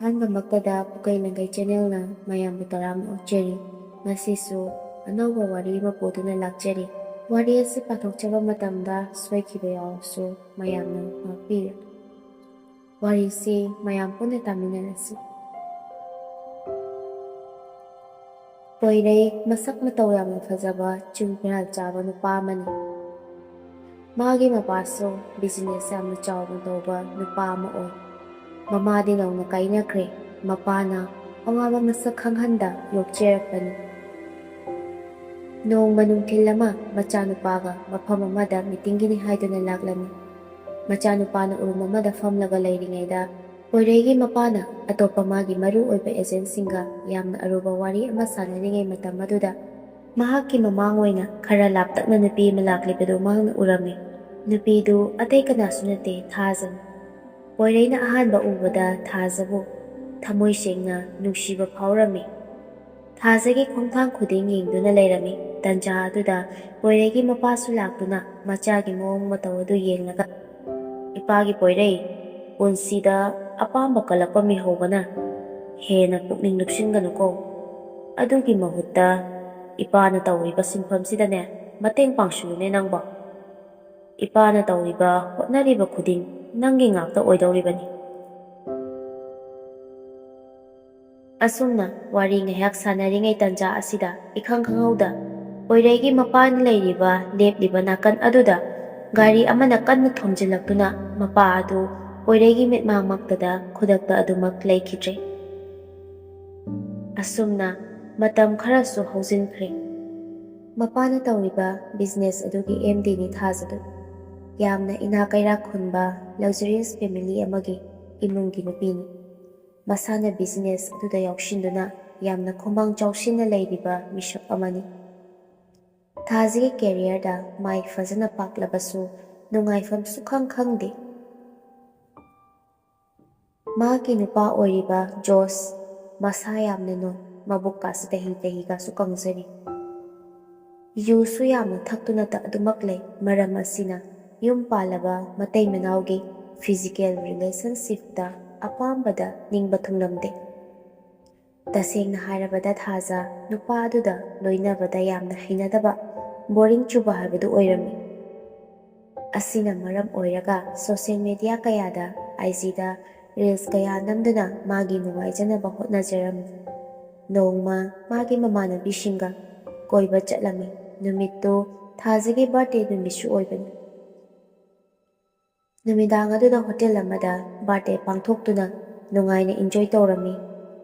ꯑꯍꯥꯟꯕꯃꯛꯇꯗ ꯄꯨꯀꯩ ꯂꯪꯀꯩ ꯆꯦꯅꯦꯜꯅ ꯃꯌꯥꯝꯕꯨ ꯇꯔꯥꯝꯅ ꯑꯣꯛꯆꯔꯤ꯫ ꯉꯁꯤꯁꯨ ꯑꯅꯧꯕ ꯋꯥꯔꯤ ꯑꯃ ꯄꯨꯗꯨꯅ ꯂꯥꯛꯆꯔꯤ꯫ ꯋꯥꯔꯤ ꯑꯁꯤ ꯄꯥꯊꯣꯛꯆꯕ ꯃꯇꯝꯗ ꯁꯣꯏꯈꯤꯕ ꯌꯥꯎꯔꯁꯨ ꯃꯌꯥꯝꯅ ꯉꯥꯛꯄꯤꯌꯨ꯫ ꯋꯥꯔꯤꯁꯤ ꯃꯌꯥꯝ ꯄꯨꯟꯅ ꯇꯥꯃꯤꯟꯅꯔꯁꯤ꯫ ꯄꯣꯏꯔꯩ ꯃꯁꯛ ꯃꯇꯧ ꯌꯥꯝꯅ ꯐꯖꯕ ꯆꯤꯡ ꯐꯤꯔꯥꯜ ꯆꯥꯕ ꯅꯨꯄꯥ ꯑꯃꯅꯤ꯫ ꯃꯥꯒꯤ ꯃꯄꯥꯁꯨ ꯕꯤꯖꯤꯅꯦꯁ ꯌꯥꯝꯅ ꯆꯥꯎꯅ ꯇꯧꯕ ꯅꯨꯄꯥ ꯑꯃ ꯑꯣꯏ꯫ ꯃꯃꯥꯗꯤ ꯅꯧꯅ ꯀꯥꯏꯅꯈ꯭ꯔꯦ꯫ ꯃꯄꯥꯅ ꯑꯋꯥꯕ ꯃꯁꯛ ꯈꯪꯍꯟꯗ ꯌꯣꯛꯆꯔꯛꯄꯅꯤ꯫ ꯅꯣꯡꯃ ꯅꯨꯡꯊꯤꯜ ꯑꯃ ꯃꯆꯥꯅꯨꯄꯥꯒ ꯃꯐꯝ ꯑꯃꯗ ꯃꯤꯇꯤꯡꯒꯤꯅꯤ ꯍꯥꯏꯗꯨꯅ ꯂꯥꯛꯂꯝꯃꯤ꯫ ꯃꯆꯥꯅꯨꯄꯥꯅ ꯎꯔꯨꯝ ꯑꯃꯗ ꯐꯝꯂꯒ ꯂꯩꯔꯤꯉꯩꯗ ꯄꯣꯏꯔꯩꯒꯤ ꯃꯄꯥꯅ ꯑꯇꯣꯞꯄ ꯃꯥꯒꯤ ꯃꯔꯨ ꯑꯣꯏꯕ ꯑꯦꯖꯦꯟꯠꯁꯤꯡꯒ ꯌꯥꯝꯅ ꯑꯔꯨꯕ ꯋꯥꯔꯤ ꯑꯃ ꯁꯥꯟꯅꯔꯤꯉꯩ ꯃꯇꯝ ꯑꯗꯨꯗ ꯃꯍꯥꯛꯀꯤ ꯃꯃꯥꯡ ꯑꯣꯏꯅ ꯈꯔ ꯂꯥꯞꯇꯛꯅ ꯅꯨꯄꯤ ꯑꯃ ꯂꯥꯛꯂꯤꯕꯗꯨ ꯃꯍꯥꯛꯅ ꯎꯔꯝꯃꯤ꯫ ꯅꯨꯄꯤꯗꯨ ꯑꯇꯩ ꯀꯅꯥꯁꯨ ꯅꯠꯇꯦ, ꯊꯥꯖꯅꯤ꯫ ꯄꯣꯏꯔꯩꯅ ꯑꯍꯥꯟꯕ ꯎꯕꯗ ꯊꯥꯖꯕꯨ ꯊꯃꯣꯏ ꯁꯦꯡꯅ ꯅꯨꯡꯁꯤꯕ ꯐꯥꯎꯔꯝꯃꯤ꯫ ꯊꯥꯖꯒꯤ ꯈꯣꯡꯊꯥꯡ ꯈꯨꯗꯤꯡ ꯌꯦꯡꯗꯨꯅ ꯂꯩꯔꯝꯃꯤ꯫ ꯇꯟꯖꯥ ꯑꯗꯨꯗ ꯄꯣꯏꯔꯩꯒꯤ ꯃꯄꯥꯁꯨ ꯂꯥꯛꯇꯨꯅ ꯃꯆꯥꯒꯤ ꯃꯑꯣꯡ ꯃꯇꯧ ꯑꯗꯨ ꯌꯦꯡꯂꯒ, "ꯏꯄꯥꯒꯤ ꯄꯣꯏꯔꯩ, ꯄꯨꯟꯁꯤꯗ ꯑꯄꯥꯝꯕ ꯀꯜꯂꯛꯄ ꯃꯤꯍꯧꯕꯅ ꯍꯦꯟꯅ ꯄꯨꯛꯅꯤꯡ ꯂꯨꯞꯁꯤꯟꯒꯅꯨꯀꯣ꯫ ꯑꯗꯨꯒꯤ ꯃꯍꯨꯠꯇ ꯏꯄꯥꯅ ꯇꯧꯔꯤꯕ ꯁꯤꯟꯐꯝꯁꯤꯗꯅꯦ ꯃꯇꯦꯡ ꯄꯥꯡꯁꯤꯜꯂꯨꯅꯦ ꯅꯪꯕꯣ꯫ ꯏꯄꯥꯅ ꯇꯧꯔꯤꯕ ꯍꯣꯠꯅꯔꯤꯕ ꯈꯨꯗꯤꯡ ꯅꯪꯒꯤ ꯉꯥꯛꯇ ꯑꯣꯏꯗꯧꯔꯤꯕꯅꯤ"꯫ ꯑꯁꯨꯝꯅ ꯋꯥꯔꯤ ꯉꯥꯏꯍꯥꯛ ꯁꯥꯟꯅꯔꯤꯉꯩ ꯇꯟꯖꯥ ꯑꯁꯤꯗ ꯏꯈꯪ ꯈꯪꯍꯧꯗ ꯄꯣꯏꯔꯩꯒꯤ ꯃꯄꯥꯅ ꯂꯦꯞꯂꯤꯕ ꯅꯥꯀꯟ ꯑꯗꯨꯗ ꯒꯥꯔꯤ ꯑꯃꯅ ꯀꯟꯅ ꯊꯣꯝꯖꯤꯜꯂꯛꯇꯨꯅ ꯃꯄꯥ ꯑꯗꯨ ꯄꯣꯏꯔꯩꯒꯤ ꯃꯤꯠꯃꯥꯡꯃꯛꯇꯗ ꯈꯨꯗꯛꯇ ꯑꯗꯨꯃꯛ ꯂꯩꯈꯤꯗ꯭ꯔꯦ꯫ ꯑꯁꯨꯝꯅ ꯃꯇꯝ ꯈꯔꯁꯨ ꯍꯧꯖꯤꯟꯈ꯭ꯔꯦ꯫ ꯃꯄꯥꯅ ꯇꯧꯔꯤꯕ ꯕꯤꯖꯤꯅꯦꯁ ꯑꯗꯨꯒꯤ MDꯅꯤ ꯊꯥꯖꯗꯨ꯫ ꯌꯥꯝꯅ ꯏꯅꯥꯛ ꯀꯩꯔꯥꯛ ꯈꯨꯟꯕ ꯂꯛꯖꯔꯤꯌꯁ ꯐꯦꯃꯤꯂꯤ ꯑꯃꯒꯤ ꯏꯃꯨꯡꯒꯤ ꯅꯨꯄꯤꯅꯤ꯫ ꯃꯁꯥꯅ ꯕꯤꯖꯤꯅꯦꯁ ꯑꯗꯨꯗ ꯌꯥꯎꯁꯤꯟꯗꯨꯅ ꯌꯥꯝꯅ ꯈꯨꯃꯥꯡ ꯆꯥꯎꯁꯤꯟꯅ ꯂꯩꯔꯤꯕ ꯃꯤꯁꯛ ꯑꯃꯅꯤ꯫ ꯊꯥꯖꯒꯤ ꯀꯦꯔꯤꯌꯔꯗ ꯃꯥꯏ ꯐꯖꯅ ꯄꯥꯛꯂꯕꯁꯨ ꯅꯨꯡꯉꯥꯏꯐꯝ ꯁꯨꯛꯈꯪ ꯈꯪꯗꯦ꯫ ꯃꯥꯒꯤ ꯅꯨꯄꯥ ꯑꯣꯏꯔꯤꯕ ꯖꯣꯁ ꯃꯁꯥ ꯌꯥꯝꯅ ꯅꯣꯏ, ꯃꯕꯨꯛꯀꯥꯁꯨ ꯇꯍꯤ ꯇꯍꯤꯒꯁꯨ ꯀꯪꯖꯔꯤ꯫ ꯌꯨꯁꯨ ꯌꯥꯝꯅ ꯇꯛꯇꯨꯅꯇ ꯑꯗꯨꯃꯛ ꯂꯩ꯫ ꯃꯔꯝ ꯑꯁꯤꯅ ꯌꯨꯝ ꯄꯥꯜꯂꯕ ꯃꯇꯩ ꯃꯅꯥꯎꯒꯤ ꯐꯤꯖꯤꯀꯦꯜ ꯔꯤꯂꯦꯁꯟꯁꯤꯞꯇ ꯑꯄꯥꯝꯕꯗ ꯅꯤꯡꯕ ꯊꯨꯡꯂꯝꯗꯦ꯫ ꯇꯁꯦꯡꯅ ꯍꯥꯏꯔꯕꯗ ꯊꯥꯖ ꯅꯨꯄꯥ ꯑꯗꯨꯗ ꯂꯣꯏꯅꯕꯗ ꯌꯥꯝꯅ ꯍꯩꯅꯗꯕ, ꯕꯣꯔꯤꯡ ꯆꯨꯕ ꯍꯥꯏꯕꯗꯨ ꯑꯣꯏꯔꯝꯃꯤ꯫ ꯑꯁꯤꯅ ꯃꯔꯝ ꯑꯣꯏꯔꯒ ꯁꯣꯁꯤꯌꯦꯜ ꯃꯤꯗꯤꯌꯥ ꯀꯌꯥꯗ IGꯗ ꯔꯤꯜꯁ ꯀꯌꯥ ꯅꯝꯗꯨꯅ ꯃꯥꯒꯤ ꯅꯨꯡꯉꯥꯏꯖꯅꯕ ꯍꯣꯠꯅꯖꯔꯝꯃꯤ꯫ ꯅꯣꯡꯃ ꯃꯥꯒꯤ ꯃꯃꯥꯟꯅꯕꯤꯁꯤꯡꯒ ꯀꯣꯏꯕ ꯆꯠꯂꯝꯃꯤ꯫ ꯅꯨꯃꯤꯠꯇꯨ ꯊꯥꯖꯒꯤ ꯕꯥꯔꯊꯗꯦ ꯅꯨꯃꯤꯠꯁꯨ ꯑꯣꯏꯕꯅꯤ꯫ ꯅꯨꯃꯤꯗꯥꯡ ꯑꯗꯨꯗ ꯍꯣꯇꯦꯜ ꯑꯃꯗ ꯕꯥꯔꯊꯗꯦ ꯄꯥꯡꯊꯣꯛꯇꯨꯅ ꯅꯨꯡꯉꯥꯏꯅ ꯏꯟꯖꯣꯏ ꯇꯧꯔꯝꯃꯤ꯫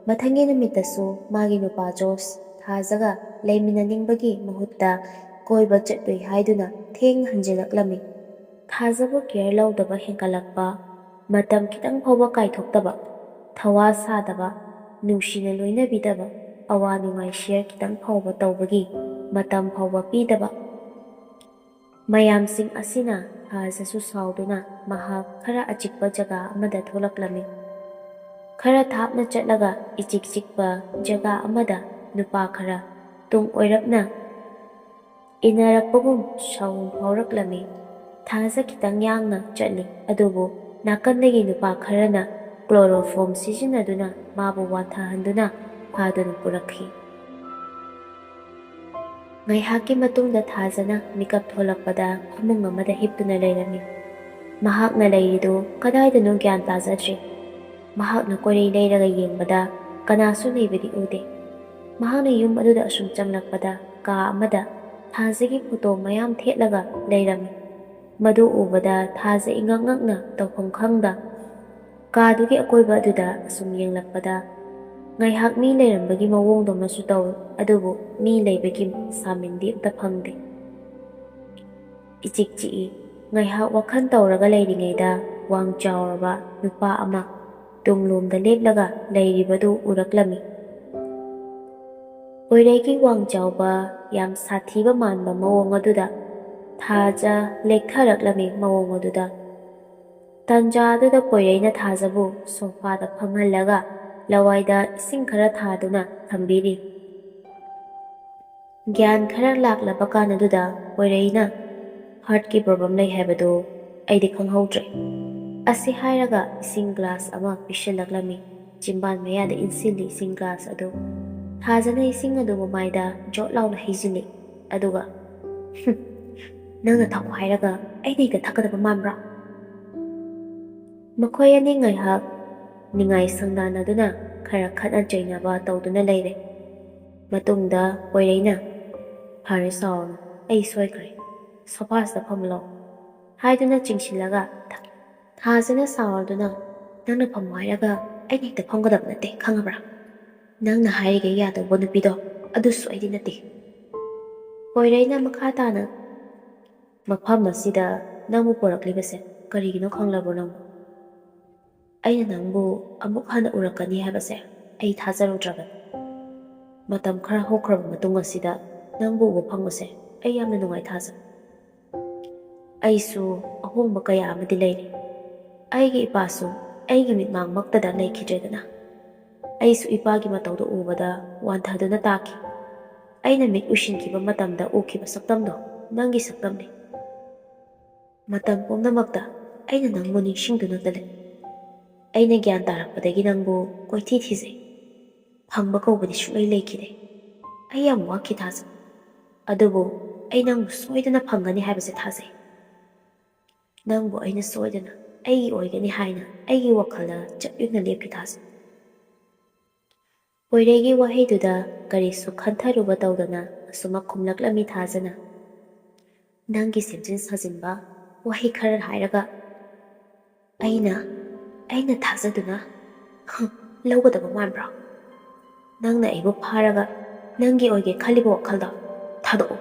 ꯃꯊꯪꯒꯤ ꯅꯨꯃꯤꯠꯇꯁꯨ ꯃꯥꯒꯤ ꯅꯨꯄꯥ ꯖꯣꯁ ꯊꯥꯖꯒ ꯂꯩꯃꯤꯟꯅꯅꯤꯡꯕꯒꯤ ꯃꯍꯨꯠꯇ ꯀꯣꯏꯕ ꯆꯠꯂꯨꯏ ꯍꯥꯏꯗꯨꯅ ꯊꯦꯡꯅ ꯍꯟꯖꯤꯜꯂꯛꯂꯝꯃꯤ꯫ ꯊꯥꯖꯕꯨ ꯀꯦꯌꯔ ꯂꯧꯗꯕ ꯍꯦꯟꯒꯠꯂꯛꯄ, ꯃꯇꯝ ꯈꯤꯇꯪ ꯐꯥꯎꯕ ꯀꯥꯏꯊꯣꯛꯇꯕ, ꯊꯋꯥ ꯁꯥꯗꯕ, ꯅꯨꯡꯁꯤꯅ ꯂꯣꯏꯅꯕꯤꯗꯕ, ꯑꯋꯥ ꯅꯨꯡꯉꯥꯏ ꯁꯦꯌꯔ ꯈꯤꯇꯪ ꯐꯥꯎꯕ ꯇꯧꯕꯒꯤ ꯃꯇꯝ ꯐꯥꯎꯕ ꯄꯤꯗꯕ ꯃꯌꯥꯝꯁꯤꯡ ꯑꯁꯤꯅ ꯊꯥꯖꯁꯨ ꯁꯥꯎꯗꯨꯅ ꯃꯍꯥꯛ ꯈꯔ ꯑꯆꯤꯛꯄ ꯖꯒꯥ ꯑꯃꯗ ꯊꯣꯛꯂꯛꯂꯝꯃꯤ꯫ ꯈꯔ ꯊꯥꯞꯅ ꯆꯠꯂꯒ ꯏꯆꯤꯛ ꯆꯤꯛꯄ ꯖꯒꯥ ꯑꯃꯗ ꯅꯨꯄꯥ ꯈꯔ ꯇꯨꯡ ꯑꯣꯏꯔꯞꯅ ꯏꯟꯅꯔꯛꯄꯒꯨꯝ ꯁꯥꯎꯟ ꯐꯥꯎꯔꯛꯂꯝꯃꯤ꯫ ꯊꯥꯖ ꯈꯤꯇꯪ ꯌꯥꯡꯅ ꯆꯠꯂꯤ, ꯑꯗꯨꯕꯨ ꯅꯥꯀꯟꯗꯒꯤ ꯅꯨꯄꯥ ꯈꯔꯅ ꯀ꯭ꯂꯣꯔꯣꯐꯣꯝ ꯁꯤꯖꯤꯟꯅꯗꯨꯅ ꯃꯥꯕꯨ ꯋꯥꯟꯊꯍꯟꯗꯨꯅ ꯐꯥꯗꯨꯅ ꯄꯨꯔꯛꯈꯤ꯫ ꯉꯥꯏꯍꯥꯛꯀꯤ ꯃꯇꯨꯡꯗ ꯊꯥꯖꯅ ꯃꯤꯀꯞ ꯊꯣꯛꯂꯛꯄꯗ ꯐꯃꯨꯡ ꯑꯃꯗ ꯍꯤꯞꯇꯨꯅ ꯂꯩꯔꯝꯃꯤ꯫ ꯃꯍꯥꯛꯅ ꯂꯩꯔꯤꯗꯨ ꯀꯗꯥꯏꯗꯅꯣ ꯒ꯭ꯌꯥꯟ ꯇꯥꯖꯗ꯭ꯔꯦ꯫ ꯃꯍꯥꯛꯅ ꯀꯣꯏꯔꯩ ꯂꯩꯔꯒ ꯌꯦꯡꯕꯗ ꯀꯅꯥꯁꯨ ꯂꯩꯕꯗꯤ ꯎꯗꯦ꯫ ꯃꯍꯥꯛꯅ ꯌꯨꯝ ꯑꯗꯨꯗ ꯑꯁꯨꯝ ꯆꯪꯂꯛꯄꯗ ꯀꯥ ꯑꯃꯗ ꯊꯥꯖꯒꯤ ꯐꯣꯇꯣ ꯃꯌꯥꯝ ꯊꯦꯠꯂꯒ ꯂꯩꯔꯝꯃꯤ꯫ ꯃꯗꯨ ꯎꯕꯗ ꯊꯥꯖ ꯏꯉꯛ ꯉꯛꯅ ꯇꯧꯐꯝ ꯈꯪꯗ ꯀꯥꯗꯨꯒꯤ ꯑꯀꯣꯏꯕ ꯑꯗꯨꯗ ꯑꯁꯨꯝ ꯌꯦꯡꯂꯛꯄꯗ ꯉꯥꯏꯍꯥꯛ ꯃꯤ ꯂꯩꯔꯝꯕꯒꯤ ꯃꯑꯣꯡꯗꯧꯅꯁꯨ ꯇꯧꯏ, ꯑꯗꯨꯕꯨ ꯃꯤ ꯂꯩꯕꯒꯤ ꯁꯥꯃꯤꯟꯗꯤ ꯑꯝꯇ ꯐꯪꯗꯦ꯫ ꯏꯆꯤꯛ ꯆꯤꯛꯏ꯫ ꯉꯥꯏꯍꯥꯛ ꯋꯥꯈꯜ ꯇꯧꯔꯒ ꯂꯩꯔꯤꯉꯩꯗ ꯋꯥꯡ ꯆꯥꯎꯔꯕ ꯅꯨꯄꯥ ꯑꯃ ꯇꯨꯡꯂꯣꯝꯗ ꯂꯦꯞꯂꯒ ꯂꯩꯔꯤꯕꯗꯨ ꯎꯔꯛꯂꯝꯃꯤ꯫ ꯄꯣꯏꯔꯩꯒꯤ ꯋꯥꯡ ꯆꯥꯎꯕ, ꯌꯥꯝ ꯁꯥꯊꯤꯕ ꯃꯥꯟꯕ ꯃꯑꯣꯡ ꯑꯗꯨꯗ ꯊꯥꯖ ꯂꯦꯛꯊꯔꯛꯂꯝꯃꯤ ꯃꯑꯣꯡ ꯑꯗꯨꯗ꯫ ꯇꯟꯖꯥ ꯑꯗꯨꯗ ꯄꯣꯏꯔꯩꯅ ꯊꯥꯖꯕꯨ ꯁꯣꯐꯥꯗ ꯐꯝꯍꯜꯂꯒ ꯂꯋꯥꯏꯗ ꯏꯁꯤꯡ ꯈꯔ ꯊꯥꯗꯨꯅ ꯊꯝꯕꯤꯔꯤ꯫ ꯒ꯭ꯌꯥꯟ ꯈꯔ ꯂꯥꯛꯂꯕ ꯀꯥꯟꯗꯨꯗ ꯄꯣꯏꯔꯩꯅ "ꯍꯥꯔꯠꯀꯤ ꯄ꯭ꯔꯣꯕ꯭ꯂꯦꯝ ꯂꯩ ꯍꯥꯏꯕꯗꯨ ꯑꯩꯗꯤ ꯈꯪꯍꯧꯗ꯭ꯔꯦ" ꯑꯁꯤ ꯍꯥꯏꯔꯒ ꯏꯁꯤꯡ ꯒ꯭ꯂꯥꯁ ꯑꯃ ꯄꯤꯁꯤꯜꯂꯛꯂꯝꯃꯤ꯫ ꯆꯤꯝꯕꯥꯟ ꯃꯌꯥꯗ ꯏꯟꯁꯤꯜꯂꯤ ꯏꯁꯤꯡ ꯒ꯭ꯂꯥꯁ ꯑꯗꯨ꯫ ꯊꯥꯖꯅ ꯏꯁꯤꯡ ꯑꯗꯨ ꯃꯃꯥꯏꯗ ꯖꯣꯠ ꯂꯥꯎꯅ ꯍꯩꯖꯤꯜꯂꯤ ꯑꯗꯨꯒ "ꯅꯪꯅ ꯊꯛꯎ ꯍꯥꯏꯔꯒ ꯑꯩꯅ ꯍꯦꯛꯇ ꯊꯛꯀꯗꯕ ꯃꯥꯟꯕ꯭ꯔꯥ?" ꯃꯈꯣꯏ ꯑꯅꯤ ꯉꯥꯏꯍꯥꯛ ꯅꯤꯡꯉꯥꯏ ꯁꯪꯗꯥꯅꯗꯨꯅ ꯈꯔ ꯈꯠꯅ ꯆꯩꯅꯕ ꯇꯧꯗꯨꯅ ꯂꯩꯔꯦ꯫ ꯃꯇꯨꯡꯗ ꯄꯣꯏꯔꯩꯅ "ꯐꯔꯦ ꯁꯥꯎꯔꯅꯨ, ꯑꯩ ꯁꯣꯏꯈ꯭ꯔꯦ, ꯁꯣꯐꯥꯁꯤꯗ ꯐꯝꯃꯨ ꯂꯥꯎ" ꯍꯥꯏꯗꯨꯅ ꯆꯤꯡꯁꯤꯜꯂꯒ ꯊꯥꯖꯅ ꯁꯥꯎꯔꯗꯨꯅ "ꯅꯪꯅ ꯐꯝꯃꯨ ꯍꯥꯏꯔꯒ ꯑꯩꯅ ꯍꯦꯛꯇ ꯐꯝꯒꯗꯕ ꯅꯠꯇꯦ ꯈꯪꯉꯕ꯭ꯔꯥ? ꯅꯪꯅ ꯍꯥꯏꯔꯤꯒꯩ ꯌꯥꯗꯧꯕ ꯅꯨꯄꯤꯗꯣ ꯑꯗꯨꯁꯨ ꯑꯩꯗꯤ ꯅꯠꯇꯦ." ꯄꯣꯏꯔꯩꯅ ꯃꯈꯥ ꯇꯥꯅ "ꯃꯐꯝ ꯑꯁꯤꯗ ꯅꯪꯕꯨ ꯄꯣꯔꯛꯂꯤꯕꯁꯦ ꯀꯔꯤꯒꯤꯅꯣ ꯈꯪꯂꯕ꯭ꯔꯣ ꯅꯪꯕꯨ? ꯑꯩꯅ ꯅꯪꯕꯨ ꯑꯃꯨꯛ ꯍꯟꯅ ꯎꯔꯛꯀꯅꯤ ꯍꯥꯏꯕꯁꯦ ꯑꯩ ꯊꯥꯖꯔꯨꯗ꯭ꯔꯕꯅꯤ꯫ ꯃꯇꯝ ꯈꯔ ꯍꯧꯈ꯭ꯔꯕ ꯃꯇꯨꯡ ꯑꯁꯤꯗ ꯅꯪꯕꯨ ꯎꯕ ꯐꯪꯕꯁꯦ ꯑꯩ ꯌꯥꯝꯅ ꯅꯨꯡꯉꯥꯏ ꯊꯥꯖꯩ꯫ ꯑꯩꯁꯨ ꯑꯍꯣꯡꯕ ꯀꯌꯥ ꯑꯃꯗꯤ ꯂꯩꯔꯤ꯫ ꯑꯩꯒꯤ ꯏꯄꯥꯁꯨ ꯑꯩꯒꯤ ꯃꯤꯠꯃꯥꯡꯃꯛꯇꯗ ꯂꯩꯈꯤꯗ꯭ꯔꯦꯗꯅ꯫ ꯑꯩꯁꯨ ꯏꯄꯥꯒꯤ ꯃꯇꯧꯗꯣ ꯎꯕꯗ ꯋꯥꯟꯊꯗꯨꯅ ꯇꯥꯈꯤ꯫ ꯑꯩꯅ ꯃꯤꯠ ꯎꯏꯁꯤꯟꯈꯤꯕ ꯃꯇꯝꯗ ꯎꯈꯤꯕ ꯁꯛꯇꯝꯗꯣ ꯅꯪꯒꯤ ꯁꯛꯇꯝꯅꯤ꯫ ꯃꯇꯝ ꯄꯨꯝꯅꯃꯛꯇ ꯑꯩꯅ ꯅꯪꯕꯨ ꯅꯤꯡꯁꯤꯡꯗꯨꯅꯇ ꯂꯩ꯫ ꯑꯩꯅ ꯒ꯭ꯌꯥꯟ ꯇꯥꯔꯛꯄꯗꯒꯤ ꯅꯪꯕꯨ ꯀꯣꯏꯊꯤ ꯊꯤꯖꯩ꯫ ꯐꯪꯕ ꯀꯧꯕꯗꯤ ꯁꯨꯡꯂꯩ ꯂꯩꯈꯤꯗꯦ꯫ ꯑꯩ ꯌꯥꯝ ꯋꯥꯈꯤ ꯊꯥꯖꯩ꯫ ꯑꯗꯨꯕꯨ ꯑꯩ ꯅꯪꯕꯨ ꯁꯣꯏꯗꯅ ꯐꯪꯒꯅꯤ ꯍꯥꯏꯕꯁꯦ ꯊꯥꯖꯩ꯫ ꯅꯪꯕꯨ ꯑꯩꯅ ꯁꯣꯏꯗꯅ ꯑꯩꯒꯤ ꯑꯣꯏꯒꯅꯤ ꯍꯥꯏꯅ ꯑꯩꯒꯤ ꯋꯥꯈꯜꯗ ꯆꯞꯌꯨꯛꯅ ꯂꯦꯞꯈꯤ ꯊꯥꯖꯩ." ꯄꯣꯏꯔꯩꯒꯤ ꯋꯥꯍꯩꯗꯨꯗ ꯀꯔꯤꯁꯨ ꯈꯟꯊꯔꯨꯕ ꯇꯧꯗꯅ ꯑꯁꯨꯃꯛ ꯈꯨꯝꯂꯛꯂꯝꯃꯤ ꯊꯥꯖꯅ "ꯅꯪꯒꯤ ꯁꯦꯝꯖꯤꯟ ꯁꯥꯖꯤꯟꯕ ꯋꯥꯍꯩ ꯈꯔ ꯍꯥꯏꯔꯒ ꯑꯩꯅ ꯊꯥꯖꯗꯨꯅ ꯂꯧꯒꯗꯕ ꯃꯥꯟꯕ꯭ꯔꯣ? ꯅꯪꯅ ꯑꯩꯕꯨ ꯐꯥꯔꯒ ꯅꯪꯒꯤ ꯑꯣꯏꯒꯦ ꯈꯜꯂꯤꯕ ꯋꯥꯈꯜꯗꯣ ꯊꯥꯗꯣꯛꯎ꯫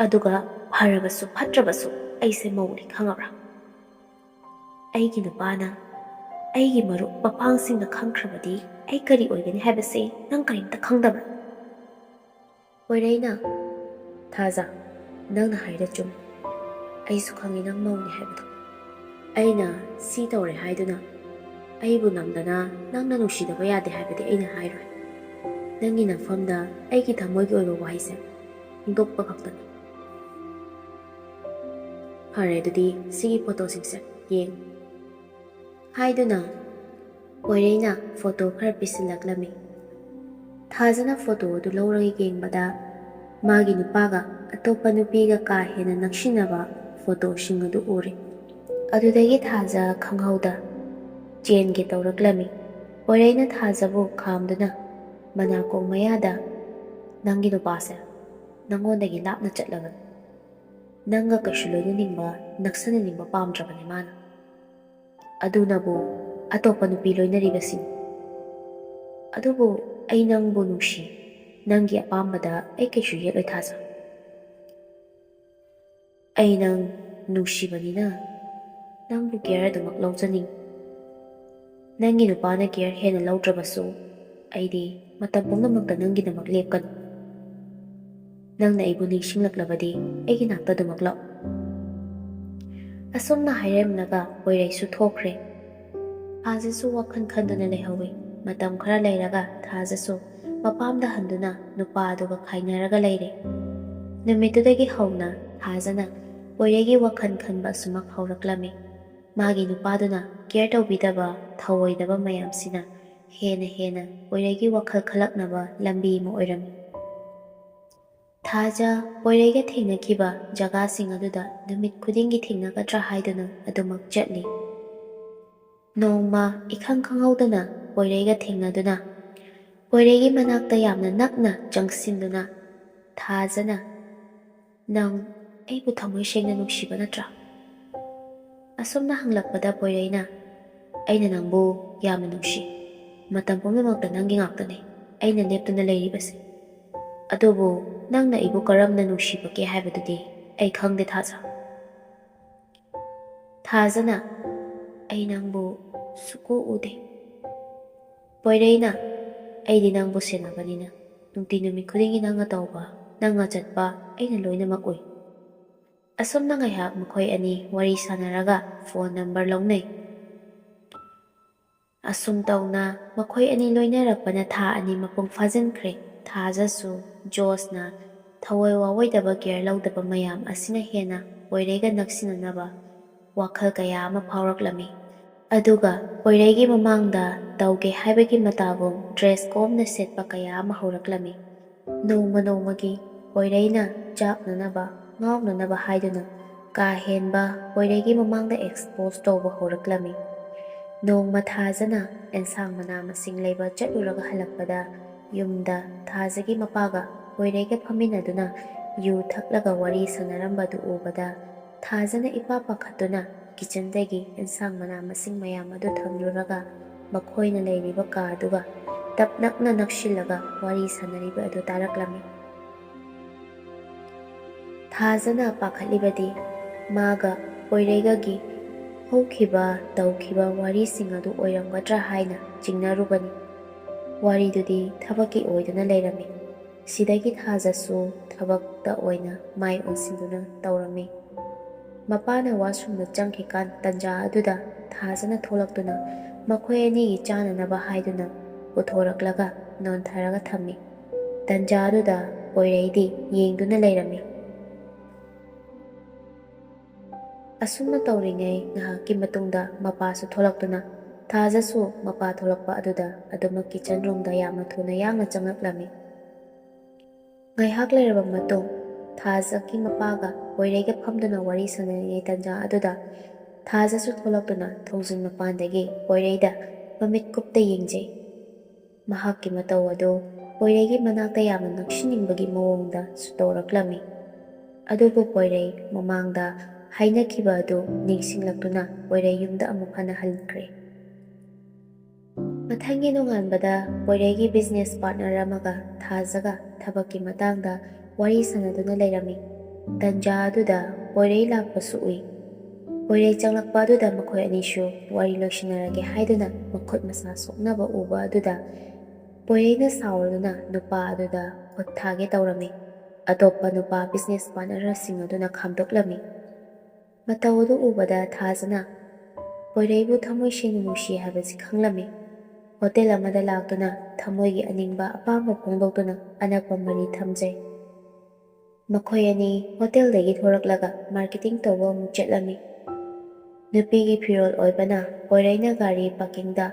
ꯑꯗꯨꯒ ꯐꯔꯕꯁꯨ ꯐꯠꯇ꯭ꯔꯕꯁꯨ ꯑꯩꯁꯦ ꯃꯧꯅꯤ ꯈꯪꯉꯕ꯭ꯔꯥ? ꯑꯩꯒꯤ ꯅꯨꯄꯥꯅ ꯑꯩꯒꯤ ꯃꯔꯨꯞ ꯃꯄꯥꯡꯁꯤꯡꯅ ꯈꯪꯈ꯭ꯔꯕꯗꯤ ꯑꯩ ꯀꯔꯤ ꯑꯣꯏꯒꯅꯤ ꯍꯥꯏꯕꯁꯦ ꯅꯪ ꯀꯔꯤꯝꯇ ꯈꯪꯗꯕ꯭ꯔꯥ?" ꯄꯣꯏꯔꯩꯅ "ꯊꯥꯖ, ꯅꯪꯅ ꯍꯥꯏꯔꯤꯗꯣ ꯆꯨꯝꯃꯤ꯫ ꯑꯩꯁꯨ ꯈꯪꯉꯤ ꯅꯪ ꯃꯧꯅꯤ ꯍꯥꯏꯕꯗꯣ꯫ ꯑꯩꯅ ꯁꯤ ꯇꯧꯔꯦ ꯍꯥꯏꯗꯨꯅ ꯑꯩꯕꯨ ꯅꯝꯗꯅ ꯅꯪꯅ ꯅꯨꯡꯁꯤꯗꯕ ꯌꯥꯗꯦ ꯍꯥꯏꯕꯗꯤ ꯑꯩꯅ ꯍꯥꯏꯔꯣꯏ꯫ ꯅꯪꯒꯤ ꯅꯐꯝꯗ ꯑꯩꯒꯤ ꯊꯃꯣꯏꯒꯤ ꯑꯣꯏꯕ ꯋꯥꯍꯩꯁꯦ ꯐꯣꯡꯗꯣꯛꯄ ꯈꯛꯇꯅꯤ꯫ ꯐꯔꯦ ꯑꯗꯨꯗꯤ ꯁꯤꯒꯤ ꯐꯣꯇꯣꯁꯤꯡꯁꯦ ꯌꯦꯡꯉꯨ" ꯍꯥꯏꯗꯨꯅ ꯄꯣꯏꯔꯩꯅ ꯐꯣꯇꯣ ꯈꯔ ꯄꯤꯁꯤꯜꯂꯛꯂꯝꯃꯤ꯫ ꯊꯥꯖꯅ ꯐꯣꯇꯣ ꯑꯗꯨ ꯂꯧꯔꯒ ꯌꯦꯡꯕꯗ ꯃꯥꯒꯤ ꯅꯨꯄꯥꯒ ꯑꯇꯣꯞꯄ ꯅꯨꯄꯤꯒ ꯀꯥ ꯍꯦꯟꯅ ꯅꯛꯁꯤꯟꯅꯕ ꯐꯣꯇꯣꯁꯤꯡ ꯑꯗꯨ ꯎꯔꯦ꯫ ꯑꯗꯨꯗꯒꯤ ꯊꯥꯖ ꯈꯪꯍꯧꯗ ꯆꯦꯟꯒꯦ ꯇꯧꯔꯛꯂꯝꯃꯤ꯫ ꯄꯣꯏꯔꯩꯅ ꯊꯥꯖꯕꯨ ꯈꯥꯝꯗꯨꯅ ꯃꯅꯥꯀꯣꯡ ꯃꯌꯥꯗ "ꯅꯪꯒꯤ ꯅꯨꯄꯥꯁꯦ ꯅꯪꯉꯣꯟꯗꯒꯤ ꯂꯥꯞꯅ ꯆꯠꯂꯕꯅꯤ꯫ ꯅꯪꯒ ꯀꯩꯁꯨ ꯂꯣꯏꯅꯅꯤꯡꯕ ꯅꯛꯁꯟꯅꯅꯤꯡꯕ ꯄꯥꯝꯗ꯭ꯔꯕꯅꯤ ꯃꯥꯅ꯫ ꯑꯗꯨꯅꯕꯨ ꯑꯇꯣꯞꯄ ꯅꯨꯄꯤ ꯂꯣꯏꯅꯔꯤꯕꯁꯤꯅꯤ꯫ ꯑꯗꯨꯕꯨ ꯑꯩ ꯅꯪꯕꯨ ꯅꯨꯡꯁꯤ꯫ ꯅꯪꯒꯤ ꯑꯄꯥꯝꯕꯗ ꯑꯩ ꯀꯩꯁꯨ ꯌꯦꯠꯂꯣꯏ ꯊꯥꯖ꯫ ꯑꯩ ꯅꯪ ꯅꯨꯡꯁꯤꯕꯅꯤꯅ ꯅꯪꯕꯨ ꯀꯦꯌꯔ ꯑꯗꯨꯃꯛ ꯂꯧꯖꯅꯤꯡꯉꯤ꯫ ꯅꯪꯒꯤ ꯅꯨꯄꯥꯅ ꯀꯦꯌꯔ ꯍꯦꯟꯅ ꯂꯧꯗ꯭ꯔꯕꯁꯨ ꯑꯩꯗꯤ ꯃꯇꯝ ꯄꯨꯝꯅꯃꯛꯇ ꯅꯪꯒꯤꯗꯃꯛ ꯂꯦꯞꯀꯅꯤ꯫ ꯅꯪꯅ ꯑꯩꯕꯨ ꯅꯤꯡꯁꯤꯡꯂꯛꯂꯕꯗꯤ ꯑꯩꯒꯤ ꯅꯥꯛꯇ ꯑꯗꯨꯃꯛ ꯂꯥꯛꯎ." ꯑꯁꯨꯝꯅ ꯍꯥꯏꯔꯝꯂꯒ ꯄꯣꯏꯔꯩꯁꯨ ꯊꯣꯛꯈ꯭ꯔꯦ꯫ ꯊꯥꯖꯁꯨ ꯋꯥꯈꯜ ꯈꯟꯗꯨꯅ ꯂꯩꯍꯧꯏ꯫ ꯃꯇꯝ ꯈꯔ ꯂꯩꯔꯒ ꯊꯥꯖꯁꯨ ꯃꯄꯥꯝꯗ ꯍꯟꯗꯨꯅ ꯅꯨꯄꯥ ꯑꯗꯨꯒ ꯈꯥꯏꯅꯔꯒ ꯂꯩꯔꯦ꯫ ꯅꯨꯃꯤꯠꯇꯨꯗꯒꯤ ꯍꯧꯅ ꯊꯥꯖꯅ ꯄꯣꯏꯔꯩꯒꯤ ꯋꯥꯈꯜ ꯈꯟꯕ ꯑꯁꯨꯃꯛ ꯍꯧꯔꯛꯂꯝꯃꯤ꯫ ꯃꯥꯒꯤ ꯅꯨꯄꯥꯗꯨꯅ ꯀꯦꯌꯔ ꯇꯧꯕꯤꯗꯕ ꯊꯧꯑꯣꯏꯗꯕ ꯃꯌꯥꯝꯁꯤꯅ ꯍꯦꯟꯅ ꯄꯣꯏꯔꯩꯒꯤ ꯋꯥꯈꯜ ꯈꯜꯂꯛꯅꯕ ꯂꯝꯕꯤ ꯑꯃ ꯑꯣꯏꯔꯝꯃꯤ꯫ ꯊꯥꯖ ꯄꯣꯏꯔꯩꯒ ꯊꯦꯡꯅꯈꯤꯕ ꯖꯒꯥꯁꯤꯡ ꯑꯗꯨꯗ ꯅꯨꯃꯤꯠ ꯈꯨꯗꯤꯡꯒꯤ ꯊꯦꯡꯅꯒꯗ꯭ꯔꯥ ꯍꯥꯏꯗꯨꯅ ꯑꯗꯨꯃꯛ ꯆꯠꯂꯤ꯫ ꯅꯣꯡꯃ ꯏꯈꯪ ꯈꯪꯍꯧꯗꯅ ꯄꯣꯏꯔꯩꯒ ꯊꯦꯡꯅꯗꯨꯅ ꯄꯣꯏꯔꯩꯒꯤ ꯃꯅꯥꯛꯇ ꯌꯥꯝꯅ ꯅꯛꯅ ꯆꯪꯁꯤꯟꯗꯨꯅ ꯊꯥꯖꯅ "ꯅꯪ ꯑꯩꯕꯨ ꯊꯃꯣꯏ ꯁꯦꯡꯅ ꯅꯨꯡꯁꯤꯕ ꯅꯠꯇ꯭ꯔꯥ?" ꯑꯁꯨꯝꯅ ꯍꯪꯂꯛꯄꯗ ꯄꯣꯏꯔꯩꯅ "ꯑꯩꯅ ꯅꯪꯕꯨ ꯌꯥꯝꯅ ꯅꯨꯡꯁꯤ꯫ ꯃꯇꯝ ꯄꯨꯝꯅꯃꯛꯇ ꯅꯪꯒꯤ ꯉꯥꯛꯇꯅꯤ ꯑꯩꯅ ꯂꯦꯞꯇꯨꯅ ꯂꯩꯔꯤꯕꯁꯦ꯫ ꯑꯗꯨꯕꯨ ꯅꯪꯅ ꯑꯩꯕꯨ ꯀꯔꯝꯅ ꯅꯨꯡꯁꯤꯕꯒꯦ ꯍꯥꯏꯕꯗꯨꯗꯤ ꯑꯩ ꯈꯪꯗꯦ ꯊꯥꯖ." ꯊꯥꯖꯅ "ꯑꯩ ꯅꯪꯕꯨ ꯁꯨꯛꯎ ꯎꯗꯦ." ꯄꯣꯏꯔꯩꯅ "ꯑꯩꯗꯤ ꯅꯪꯕꯨ ꯁꯦꯟꯅꯕꯅꯤꯅ ꯅꯨꯡꯇꯤ ꯅꯨꯃꯤꯠ ꯈꯨꯗꯤꯡꯒꯤ ꯅꯪꯅ ꯇꯧꯕ ꯅꯪꯅ ꯆꯠꯄ ꯑꯩꯅ ꯂꯣꯏꯅꯃꯛ ꯎꯏ." ꯑꯁꯨꯝꯅ ꯉꯥꯏꯍꯥꯛ ꯃꯈꯣꯏ ꯑꯅꯤ ꯋꯥꯔꯤ ꯁꯥꯟꯅꯔꯒ ꯐꯣꯟ ꯅꯝꯕꯔ ꯂꯧꯅꯩ꯫ ꯑꯁꯨꯝ ꯇꯧꯅ ꯃꯈꯣꯏ ꯑꯅꯤ ꯂꯣꯏꯅꯔꯛꯄꯅ ꯊꯥ 2 ꯃꯄꯨꯡ ꯐꯥꯖꯤꯟꯈ꯭ꯔꯦ꯫ ꯊꯥꯖꯁꯨ ꯖꯣꯁꯅ ꯊꯑꯣꯏ ꯋꯥꯑꯣꯏꯗꯕ ꯀꯦꯌꯔ ꯂꯧꯗꯕ ꯃꯌꯥꯝ ꯑꯁꯤꯅ ꯍꯦꯟꯅ ꯄꯣꯏꯔꯩꯒ ꯅꯛꯁꯤꯟꯅꯅꯕ ꯋꯥꯈꯜ ꯀꯌꯥ ꯑꯃ ꯐꯥꯎꯔꯛꯂꯝꯃꯤ꯫ ꯑꯗꯨꯒ ꯄꯣꯏꯔꯩꯒꯤ ꯃꯃꯥꯡꯗ ꯇꯧꯒꯦ ꯍꯥꯏꯕꯒꯤ ꯃꯇꯥꯒꯨꯝ ꯗ꯭ꯔꯦꯁ ꯀꯣꯝꯅ ꯁꯦꯠꯄ ꯀꯌꯥ ꯑꯃ ꯍꯧꯔꯛꯂꯝꯃꯤ꯫ ꯅꯣꯡꯃ ꯅꯣꯡꯃꯒꯤ ꯄꯣꯏꯔꯩꯅ ꯆꯥꯛꯅꯅꯕ ꯉꯥꯎꯅꯅꯕ ꯍꯥꯏꯗꯨꯅ ꯀꯥ ꯍꯦꯟꯕ ꯄꯣꯏꯔꯩꯒꯤ ꯃꯃꯥꯡꯗ ꯑꯦꯛꯁꯄꯣꯖ ꯇꯧꯕ ꯍꯧꯔꯛꯂꯝꯃꯤ꯫ ꯅꯣꯡꯃ ꯊꯥꯖꯅ ꯑꯦꯟꯁꯥꯡ ꯃꯅꯥ ꯃꯁꯤꯡ ꯂꯩꯕ ꯆꯠꯂꯨꯔꯒ ꯍꯜꯂꯛꯄꯗ ꯌꯨꯝꯗ ꯊꯥꯖꯒꯤ ꯃꯄꯥꯒ ꯄꯣꯏꯔꯩꯒ ꯐꯝꯃꯤꯟꯅꯗꯨꯅ ꯌꯨ ꯊꯛꯂꯒ ꯋꯥꯔꯤ ꯁꯥꯟꯅꯔꯝꯕꯗꯨ ꯎꯕꯗ ꯊꯥꯖꯅ ꯏꯄꯥ ꯄꯥꯈꯠꯇꯨꯅ ꯀꯤꯆꯟꯗꯒꯤ ꯑꯦꯟꯁꯥꯡ ꯃꯅꯥ ꯃꯁꯤꯡ ꯃꯌꯥꯝ ꯑꯗꯨ ꯊꯝꯂꯨꯔꯒ ꯃꯈꯣꯏꯅ ꯂꯩꯔꯤꯕ ꯀꯥꯗꯨꯒ ꯇꯞꯅꯛꯅ ꯅꯛꯁꯤꯜꯂꯒ ꯋꯥꯔꯤ ꯁꯥꯟꯅꯔꯤꯕ ꯑꯗꯨ ꯇꯥꯔꯛꯂꯝꯃꯤ꯫ ꯊꯥꯖꯅ ꯄꯥꯈꯠꯂꯤꯕꯗꯤ ꯃꯥꯒ ꯄꯣꯏꯔꯩꯒꯒꯤ ꯍꯧꯈꯤꯕ ꯇꯧꯈꯤꯕ ꯋꯥꯔꯤꯁꯤꯡ ꯑꯗꯨ ꯑꯣꯏꯔꯝꯒꯗ꯭ꯔꯥ ꯍꯥꯏꯅ ꯆꯤꯡꯅꯔꯨꯕꯅꯤ꯫ ꯋꯥꯔꯤꯗꯨꯗꯤ ꯊꯕꯛꯀꯤ ꯑꯣꯏꯗꯨꯅ ꯂꯩꯔꯝꯃꯤ꯫ ꯁꯤꯗꯒꯤ ꯊꯥꯖꯁꯨ ꯊꯕꯛꯇ ꯑꯣꯏꯅ ꯃꯥꯏ ꯑꯣꯟꯁꯤꯟꯗꯨꯅ ꯇꯧꯔꯝꯃꯤ꯫ ꯃꯄꯥꯅ ꯋꯥꯁꯔꯨꯝꯗ ꯆꯪꯈꯤꯀꯥꯟ ꯇꯟꯖꯥ ꯑꯗꯨꯗ ꯊꯥꯖꯅ ꯊꯣꯛꯂꯛꯇꯨꯅ ꯃꯈꯣꯏ ꯑꯅꯤꯒꯤ ꯆꯥꯅꯅꯕ ꯍꯥꯏꯗꯨꯅ ꯄꯨꯊꯣꯔꯛꯂꯒ ꯅꯣꯟꯊꯔꯒ ꯊꯝꯃꯤ꯫ ꯇꯟꯖꯥ ꯑꯗꯨꯗ ꯄꯣꯏꯔꯩꯗꯤ ꯌꯦꯡꯗꯨꯅ ꯂꯩꯔꯝꯃꯤ꯫ ꯑꯁꯨꯝꯅ ꯇꯧꯔꯤꯉꯩ ꯉꯥꯏꯍꯥꯛꯀꯤ ꯃꯇꯨꯡꯗ ꯃꯄꯥꯁꯨ ꯊꯣꯛꯂꯛꯇꯨꯅ ꯊꯥꯖꯁꯨ ꯃꯄꯥ ꯊꯣꯛꯂꯛꯄ ꯑꯗꯨꯗ ꯑꯗꯨꯃꯛ ꯀꯤꯆꯟ ꯔꯨꯝꯗ ꯌꯥꯝꯅ ꯊꯨꯅ ꯌꯥꯡꯅ ꯆꯪꯂꯛꯂꯝꯃꯤ꯫ ꯉꯥꯏꯍꯥꯛ ꯂꯩꯔꯕ ꯃꯇꯨꯡ ꯊꯥꯖꯒꯤ ꯃꯄꯥꯒ ꯄꯣꯏꯔꯩꯒ ꯐꯝꯗꯨꯅ ꯋꯥꯔꯤ ꯁꯥꯟꯅꯔꯤꯉꯩ ꯇꯟꯖꯥ ꯑꯗꯨꯗ ꯊꯥꯖꯁꯨ ꯊꯣꯛꯂꯛꯇꯨꯅ ꯊꯣꯡꯖꯤꯟ ꯃꯄꯥꯟꯗꯒꯤ ꯄꯣꯏꯔꯩꯗ ꯃꯃꯤꯠ ꯀꯨꯞꯇ ꯌꯦꯡꯖꯩ꯫ ꯃꯍꯥꯛꯀꯤ ꯃꯇꯧ ꯑꯗꯨ ꯄꯣꯏꯔꯩꯒꯤ ꯃꯅꯥꯛꯇ ꯌꯥꯝꯅ ꯅꯛꯁꯤꯟꯅꯤꯡꯕꯒꯤ ꯃꯑꯣꯡꯗꯁꯨ ꯇꯧꯔꯛꯂꯝꯃꯤ꯫ ꯑꯗꯨꯕꯨ ꯄꯣꯏꯔꯩ ꯃꯃꯥꯡꯗ ꯍꯥꯏꯅꯈꯤꯕ ꯑꯗꯨ ꯅꯤꯡꯁꯤꯡꯂꯛꯇꯨꯅ ꯄꯣꯏꯔꯩ ꯌꯨꯝꯗ ꯑꯃꯨꯛ ꯍꯟꯅ ꯍꯟꯈ꯭ꯔꯦ꯫ ꯃꯊꯪꯒꯤ ꯅꯣꯡꯉꯥꯟꯕꯗ ꯄꯣꯏꯔꯩꯒꯤ ꯕꯤꯖꯤꯅꯦꯁ ꯄꯥꯔꯠꯅꯔ ꯑꯃꯒ ꯊꯥꯖꯒ ꯊꯕꯛꯀꯤ ꯃꯇꯥꯡꯗ ꯋꯥꯔꯤ ꯁꯥꯟꯅꯗꯨꯅ ꯂꯩꯔꯝꯃꯤ꯫ ꯇꯟꯖꯥ ꯑꯗꯨꯗ ꯄꯣꯏꯔꯩ ꯂꯥꯛꯄꯁꯨ ꯎꯏ꯫ ꯄꯣꯏꯔꯩ ꯆꯪꯂꯛꯄ ꯑꯗꯨꯗ ꯃꯈꯣꯏ ꯑꯅꯤꯁꯨ ꯋꯥꯔꯤ ꯂꯣꯏꯁꯤꯟꯅꯔꯒꯦ ꯍꯥꯏꯗꯨꯅ ꯃꯈꯨꯠ ꯃꯁꯥ ꯁꯣꯛꯅꯕ ꯎꯕ ꯑꯗꯨꯗ ꯄꯣꯏꯔꯩꯅ ꯁꯥꯎꯔꯗꯨꯅ ꯅꯨꯄꯥ ꯑꯗꯨꯗ ꯈꯨꯠ ꯊꯥꯒꯦ ꯇꯧꯔꯝꯃꯤ꯫ ꯑꯇꯣꯞꯄ ꯅꯨꯄꯥ ꯕꯤꯖꯤꯅꯦꯁ ꯄꯥꯔꯠꯅꯔꯁꯤꯡ ꯑꯗꯨꯅ ꯈꯥꯝꯗꯣꯛꯂꯝꯃꯤ꯫ ꯃꯇꯧ ꯑꯗꯨ ꯎꯕꯗ ꯊꯥꯖꯅ ꯄꯣꯏꯔꯩꯕꯨ ꯊꯃꯣꯏ ꯁꯦꯡꯅ ꯅꯨꯡꯁꯤ ꯍꯥꯏꯕꯁꯤ ꯈꯪꯂꯝꯃꯤ꯫ ꯍꯣꯇꯦꯜ ꯑꯃꯗ ꯂꯥꯛꯇꯨꯅ ꯊꯃꯣꯏꯒꯤ ꯑꯅꯤꯡꯕ ꯑꯄꯥꯝꯕ ꯐꯣꯡꯗꯣꯛꯇꯨꯅ ꯑꯅꯛꯄ ꯃꯔꯤ ꯊꯝꯖꯩ꯫ ꯃꯈꯣꯏ ꯑꯅꯤ ꯍꯣꯇꯦꯜꯗꯒꯤ ꯊꯣꯔꯛꯂꯒ ꯃꯥꯔꯀꯦꯇꯤꯡ ꯇꯧꯕ ꯑꯃꯨꯛ ꯆꯠꯂꯝꯃꯤ꯫ ꯅꯨꯄꯤꯒꯤ ꯐꯤꯔꯣꯜ ꯑꯣꯏꯕꯅ ꯄꯣꯏꯔꯩꯅ ꯒꯥꯔꯤ ꯄꯥꯔꯀꯤꯡꯗ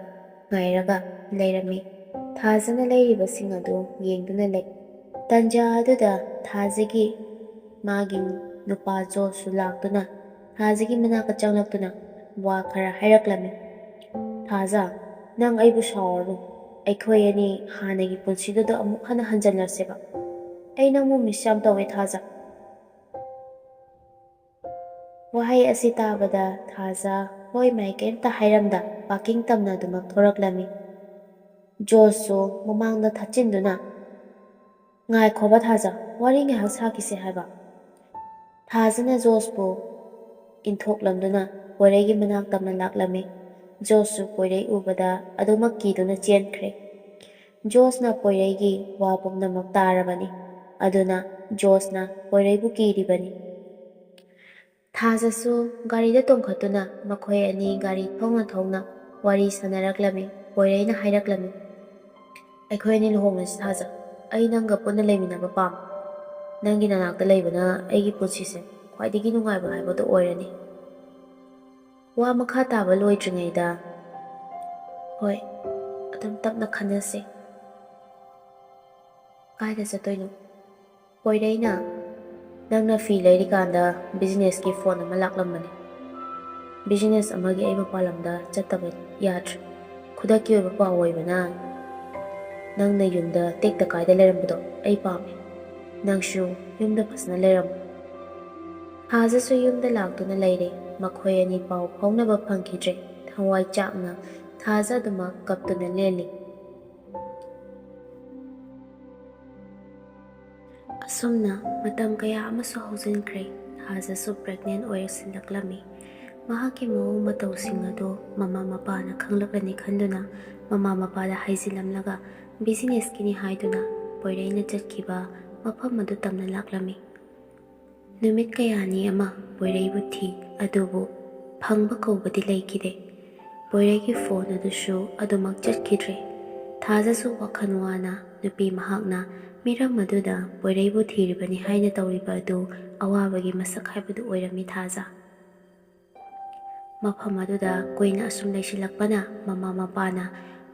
ꯉꯥꯏꯔꯒ ꯂꯩꯔꯝꯃꯤ꯫ ꯊꯥꯖꯅ ꯂꯩꯔꯤꯕꯁꯤꯡ ꯑꯗꯨ ꯌꯦꯡꯗꯨꯅ ꯂꯩ꯫ ꯇꯟꯖꯥ ꯑꯗꯨꯗ ꯊꯥꯖꯒꯤ ꯃꯥꯒꯤ ꯅꯨꯄꯥ ꯖꯣꯁꯁꯨ ꯂꯥꯛꯇꯨꯅ ꯊꯥꯖꯒꯤ ꯃꯅꯥꯛꯇ ꯆꯪꯂꯛꯇꯨꯅ ꯋꯥ ꯈꯔ ꯍꯥꯏꯔꯛꯂꯝꯃꯤ꯫ ꯊꯥꯖ, ꯅꯪ ꯑꯩꯕꯨ ꯁꯥꯎꯔꯅꯨ꯫ ꯑꯩꯈꯣꯏ ꯑꯅꯤ ꯍꯥꯟꯅꯒꯤ ꯄꯨꯟꯁꯤꯗꯨꯗ ꯑꯃꯨꯛ ꯍꯟꯅ ꯍꯟꯖꯤꯜꯂꯁꯦꯕ꯫ ꯑꯩ ꯅꯪꯕꯨ ꯃꯤꯁ ꯌꯥꯝ ꯇꯧꯋꯦ ꯊꯥꯖ꯫ ꯋꯥꯍꯩ ꯑꯁꯤ ꯇꯥꯕꯗ ꯊꯥꯖ ꯍꯣꯏ ꯃꯥꯏ ꯀꯩꯝꯇ ꯍꯥꯏꯔꯝꯗ ꯄꯥꯔꯀꯤꯡ ꯇꯝꯅ ꯑꯗꯨꯃꯛ ꯊꯣꯔꯛꯂꯝꯃꯤ꯫ ꯖꯣꯁꯁꯨ ꯃꯃꯥꯡꯗ ꯊꯠꯆꯤꯟꯗꯨꯅ ꯉꯥꯏꯈꯣꯕ ꯊꯥꯖ, ꯋꯥꯔꯤ ꯉꯥꯏꯍꯥꯛ ꯁꯥꯈꯤꯁꯦ ꯍꯥꯏꯕ꯫ ꯊꯥꯖꯅ ꯖꯣꯁꯄꯨ ꯏꯟꯊꯣꯛꯂꯝꯗꯨꯅ ꯄꯣꯏꯔꯩꯒꯤ ꯃꯅꯥꯛ ꯇꯝꯅ ꯂꯥꯛꯂꯝꯃꯤ꯫ ꯖꯣꯁꯁꯨ ꯄꯣꯏꯔꯩ ꯎꯕꯗ ꯑꯗꯨꯃꯛ ꯀꯤꯗꯨꯅ ꯆꯦꯟꯈ꯭ꯔꯦ꯫ ꯖꯣꯁꯅ ꯄꯣꯏꯔꯩꯒꯤ ꯋꯥ ꯄꯨꯝꯅꯃꯛ ꯇꯥꯔꯕꯅꯤ, ꯑꯗꯨꯅ ꯖꯣꯁꯅ ꯄꯣꯏꯔꯩꯕꯨ ꯀꯤꯔꯤꯕꯅꯤ꯫ ꯊꯥꯖꯁꯨ ꯒꯥꯔꯤꯗ ꯇꯣꯡꯈꯠꯇꯨꯅ ꯃꯈꯣꯏ ꯑꯅꯤ ꯒꯥꯔꯤ ꯊꯧꯅ ꯊꯧꯅ ꯋꯥꯔꯤ ꯁꯥꯟꯅꯔꯛꯂꯝꯃꯤ꯫ ꯄꯣꯏꯔꯩꯅ ꯍꯥꯏꯔꯛꯂꯝꯃꯤ, ꯑꯩꯈꯣꯏ ꯑꯅꯤ ꯂꯨꯍꯣꯡꯂꯁꯤ ꯊꯥꯖ꯫ ꯑꯩ ꯅꯪꯒ ꯄꯨꯟꯅ ꯂꯩꯃꯤꯟꯅꯕ ꯄꯥꯝꯃꯤ꯫ ꯅꯪꯒꯤ ꯅꯅꯥꯛꯇ ꯂꯩꯕꯅ ꯑꯩꯒꯤ ꯄꯨꯟꯁꯤꯁꯦ ꯈ꯭ꯋꯥꯏꯗꯒꯤ ꯅꯨꯡꯉꯥꯏꯕ ꯍꯥꯏꯕꯗꯨ ꯑꯣꯏꯔꯅꯤ꯫ ꯋꯥ ꯃꯈꯥ ꯇꯥꯕ ꯂꯣꯏꯗ꯭ꯔꯤꯉꯩꯗ ꯍꯣꯏ, ꯑꯗꯨꯝ ꯇꯞꯅ ꯈꯟꯅꯁꯤ꯫ ꯀꯥꯏꯗ ꯆꯠꯇꯣꯏꯅꯣ? ꯄꯣꯏꯔꯩꯅ ꯅꯪꯅ ꯐꯤ ꯂꯩꯔꯤꯀꯥꯟꯗ ꯕꯤꯖꯤꯅꯦꯁꯀꯤ ꯐꯣꯟ ꯑꯃ ꯂꯥꯛꯂꯝꯕꯅꯤ꯫ ꯕꯤꯖꯤꯅꯦꯁ ꯑꯃꯒꯤ ꯑꯩ ꯃꯄꯥꯟ ꯂꯝꯗ ꯆꯠꯇꯕ ꯌꯥꯗ꯭ꯔꯦ꯫ ꯈꯨꯗꯛꯀꯤ ꯑꯣꯏꯕ ꯄꯥꯎ ꯑꯣꯏꯕꯅ ꯅꯪꯅ ꯌꯨꯝꯗ ꯇꯦꯛꯇ ꯀꯥꯏꯗ ꯂꯩꯔꯝꯕꯗꯣ ꯑꯩ ꯄꯥꯝꯃꯦ꯫ ꯅꯪꯁꯨ ꯌꯨꯝꯗ ꯐꯖꯅ ꯂꯩꯔꯝꯃꯨ꯫ ꯊꯥꯖꯁꯨ ꯌꯨꯝꯗ ꯂꯥꯛꯇꯨꯅ ꯂꯩꯔꯦ꯫ ꯃꯈꯣꯏ ꯑꯅꯤ ꯄꯥꯎ ꯐꯥꯎꯅꯕ ꯐꯪꯈꯤꯗ꯭ꯔꯦ꯫ ꯊꯋꯥꯏ ꯆꯥꯛꯅ ꯊꯥꯖ ꯑꯗꯨꯃꯛ ꯀꯞꯇꯨꯅ ꯂꯦꯜꯂꯤ꯫ ꯑꯁꯨꯝꯅ ꯃꯇꯝ ꯀꯌꯥ ꯑꯃꯁꯨ ꯍꯧꯖꯤꯟꯈ꯭ꯔꯦ꯫ ꯊꯥꯖꯁꯨ ꯄ꯭ꯔꯦꯒꯅꯦꯟ ꯑꯣꯏꯁꯤꯜꯂꯛꯂꯝꯃꯤ꯫ ꯃꯍꯥꯛꯀꯤ ꯃꯑꯣꯡ ꯃꯇꯧꯁꯤꯡ ꯑꯗꯨ ꯃꯃꯥ ꯃꯄꯥꯅ ꯈꯪꯂꯛꯂꯅꯤ ꯈꯟꯗꯨꯅ ꯃꯃꯥ ꯃꯄꯥꯗ ꯍꯥꯏꯖꯤꯜꯂꯝꯂꯒ ꯕꯤꯖꯤꯅꯦꯁꯀꯤꯅꯤ ꯍꯥꯏꯗꯨꯅ ꯄꯣꯏꯔꯩꯅ ꯆꯠꯈꯤꯕ ꯃꯐꯝ ꯑꯗꯨ ꯇꯝꯅ ꯂꯥꯛꯂꯝꯃꯤ꯫ ꯅꯨꯃꯤꯠ ꯀꯌꯥꯅꯤ ꯑꯃ ꯄꯣꯏꯔꯩꯕꯨ ꯊꯤ, ꯑꯗꯨꯕꯨ ꯐꯪꯕ ꯀꯧꯕꯗꯤ ꯂꯩꯈꯤꯗꯦ꯫ ꯄꯣꯏꯔꯩꯒꯤ ꯐꯣꯟ ꯑꯗꯨꯁꯨ ꯑꯗꯨꯃꯛ ꯆꯠꯈꯤꯗ꯭ꯔꯦ꯫ ꯊꯥꯖꯁꯨ ꯋꯥꯈꯜ ꯋꯥꯅ ꯅꯨꯄꯤ ꯃꯍꯥꯛꯅ ꯃꯤꯔꯝ ꯑꯗꯨꯗ ꯄꯣꯏꯔꯩꯕꯨ ꯊꯤꯔꯤꯕꯅꯤ ꯍꯥꯏꯅ ꯇꯧꯔꯤꯕ ꯑꯗꯨ ꯑꯋꯥꯕꯒꯤ ꯃꯁꯛ ꯍꯥꯏꯕꯗꯨ ꯑꯣꯏꯔꯝꯃꯤ ꯊꯥꯖ꯫ ꯃꯐꯝ ꯑꯗꯨꯗ ꯀꯨꯏꯅ ꯑꯁꯨꯝ ꯂꯩꯁꯤꯜꯂꯛꯄꯅ ꯃꯃꯥ ꯃꯄꯥꯅ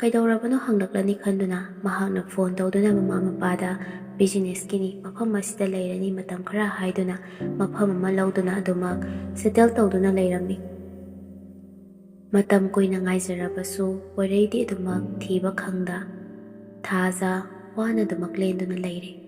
ꯀꯩꯗꯧꯔꯕꯅꯣ ꯍꯪꯂꯛꯂꯅꯤ ꯈꯟꯗꯨꯅ ꯃꯍꯥꯛꯅ ꯐꯣꯟ ꯇꯧꯗꯨꯅ ꯃꯃꯥ ꯃꯄꯥꯗ ꯕꯤꯖꯤꯅꯦꯁꯀꯤꯅꯤ, ꯃꯐꯝ ꯑꯁꯤꯗ ꯂꯩꯔꯅꯤ ꯃꯇꯝ ꯈꯔ ꯍꯥꯏꯗꯨꯅ ꯃꯐꯝ ꯑꯃ ꯂꯧꯗꯨꯅ ꯑꯗꯨꯃꯛ ꯁꯦꯇꯜ ꯇꯧꯗꯨꯅ ꯂꯩꯔꯝꯃꯤ꯫ ꯃꯇꯝ ꯀꯨꯏꯅ ꯉꯥꯏꯖꯔꯕꯁꯨ ꯄꯣꯏꯔꯩꯗꯤ ꯑꯗꯨꯃꯛ ꯊꯤꯕ ꯈꯪꯗ ꯊꯥꯖ ꯋꯥꯅ ꯑꯗꯨꯃꯛ ꯂꯦꯟꯗꯨꯅ ꯂꯩꯔꯦ꯫